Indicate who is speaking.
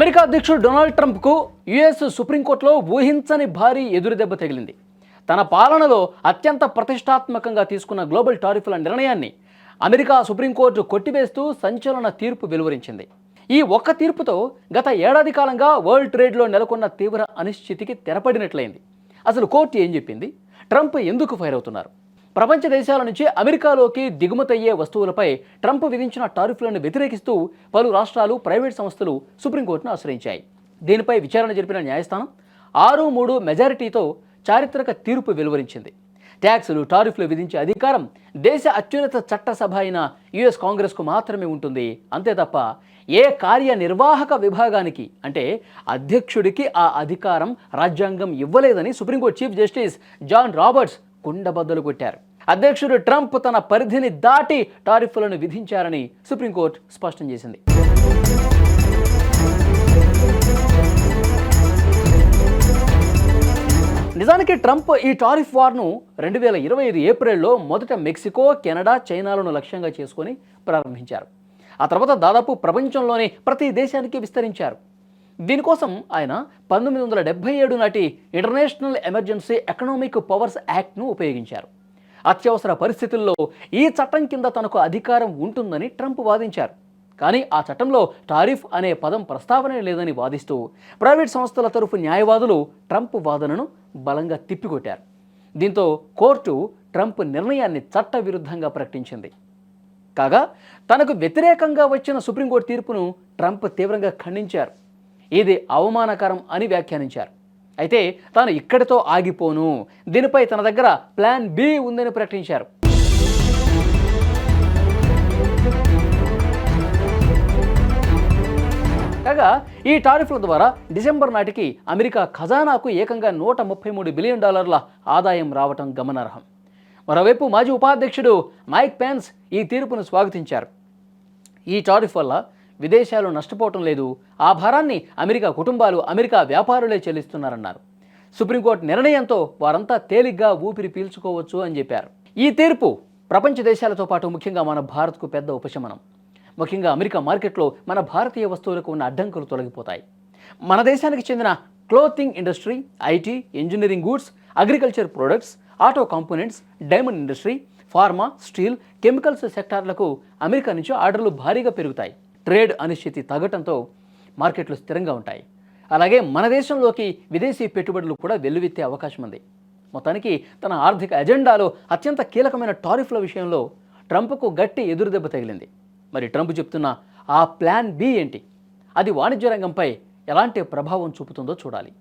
Speaker 1: America అధ్యక్షుడు Donald ట్రంప్కు US సుప్రీంకోర్టులో ఊహించని భారీ ఎదురుదెబ్బ తగిలింది. తన పాలనలో అత్యంత ప్రతిష్టాత్మకంగా తీసుకున్న గ్లోబల్ టారిఫ్ల నిర్ణయాన్ని అమెరికా సుప్రీంకోర్టు కొట్టివేస్తూ సంచలన తీర్పు వెలువరించింది. ఈ ఒక్క తీర్పుతో గత ఏడాది కాలంగా వరల్డ్ ట్రేడ్లో నెలకొన్న తీవ్ర అనిశ్చితికి తెరపడినట్లయింది. అసలు కోర్టు ఏం చెప్పింది? ట్రంప్ ఎందుకు ఫైర్ అవుతున్నారు? ప్రపంచ దేశాల నుంచి అమెరికాలోకి దిగుమతయ్యే వస్తువులపై ట్రంప్ విధించిన టారిఫ్లను వ్యతిరేకిస్తూ పలు రాష్ట్రాలు, ప్రైవేట్ సంస్థలు సుప్రీంకోర్టును ఆశ్రయించాయి. దీనిపై విచారణ జరిపిన న్యాయస్థానం 6-3 మెజారిటీతో చారిత్రక తీర్పు వెలువరించింది. ట్యాక్సులు, టారిఫ్లు విధించే అధికారం దేశ అత్యున్నత చట్టసభ అయిన యుఎస్ కాంగ్రెస్కు మాత్రమే ఉంటుంది. అంతే తప్ప ఏ కార్యనిర్వాహక విభాగానికి అంటే అధ్యక్షుడికి ఆ అధికారం రాజ్యాంగం ఇవ్వలేదని supreme court chief justice John Roberts కుండబద్దలు కొట్టారు. అధ్యక్షుడు ట్రంప్ తన పరిధిని దాటి టారిఫ్లను విధించారని సుప్రీంకోర్టు స్పష్టం చేసింది. నిజానికి ట్రంప్ ఈ టారిఫ్ వార్ను 2025 ఏప్రిల్లో మొదట మెక్సికో, కెనడా, చైనాలను లక్ష్యంగా చేసుకొని ప్రారంభించారు. ఆ తర్వాత దాదాపు ప్రపంచంలోని ప్రతి దేశానికి విస్తరించారు. దీనికోసం ఆయన 1977 నాటి ఇంటర్నేషనల్ ఎమర్జెన్సీ ఎకనామిక్ పవర్స్ యాక్ట్ను ఉపయోగించారు. అత్యవసర పరిస్థితుల్లో ఈ చట్టం కింద తనకు అధికారం ఉంటుందని ట్రంప్ వాదించారు. కానీ ఆ చట్టంలో టారిఫ్ అనే పదం ప్రస్తావనే లేదని వాదిస్తూ ప్రైవేట్ సంస్థల తరఫు న్యాయవాదులు ట్రంప్ వాదనను బలంగా తిప్పికొట్టారు. దీంతో కోర్టు ట్రంప్ నిర్ణయాన్ని చట్టవిరుద్ధంగా ప్రకటించింది. కాగా తనకు వ్యతిరేకంగా వచ్చిన సుప్రీంకోర్టు తీర్పును ట్రంప్ తీవ్రంగా ఖండించారు. ఇది అవమానకరం అని వ్యాఖ్యానించారు. అయితే తాను ఇక్కడితో ఆగిపోను, దీనిపై తన దగ్గర ప్లాన్ బి ఉందని ప్రకటించారు. కాగా ఈ టారిఫ్ల ద్వారా డిసెంబర్ నాటికి అమెరికా ఖజానాకు ఏకంగా $133 బిలియన్ ఆదాయం రావటం గమనార్హం. మరోవైపు మాజీ ఉపాధ్యక్షుడు మైక్ పెన్స్ ఈ తీర్పును స్వాగతించారు. ఈ టారిఫ్ వల్ల విదేశాలు నష్టపోవటం లేదు, ఆ భారాన్ని అమెరికా కుటుంబాలు, అమెరికా వ్యాపారులే చెల్లిస్తున్నారన్నారు. సుప్రీంకోర్టు నిర్ణయంతో వారంతా తేలిగ్గా ఊపిరి పీల్చుకోవచ్చు అని చెప్పారు. ఈ తీర్పు ప్రపంచ దేశాలతో పాటు ముఖ్యంగా మన భారత్కు పెద్ద ఉపశమనం. ముఖ్యంగా అమెరికా మార్కెట్లో మన భారతీయ వస్తువులకు ఉన్న అడ్డంకులు తొలగిపోతాయి. మన దేశానికి చెందిన clothing industry, IT, engineering goods, agriculture products, auto components, diamond industry, pharma, steel, chemicals సెక్టార్లకు అమెరికా నుంచి ఆర్డర్లు భారీగా పెరుగుతాయి. ట్రేడ్ అనిశ్చితి తగ్గటంతో మార్కెట్లు స్థిరంగా ఉంటాయి. అలాగే మన దేశంలోకి విదేశీ పెట్టుబడులు కూడా వెల్లువెత్తే అవకాశం ఉంది. మొత్తానికి తన ఆర్థిక ఎజెండాలో అత్యంత కీలకమైన టారిఫ్ల విషయంలో ట్రంప్కు గట్టి ఎదురుదెబ్బ తగిలింది. మరి ట్రంప్ చెప్తున్న ఆ ప్లాన్ బి ఏంటి? అది వాణిజ్య రంగంపై ఎలాంటి ప్రభావం చూపుతుందో చూడాలి.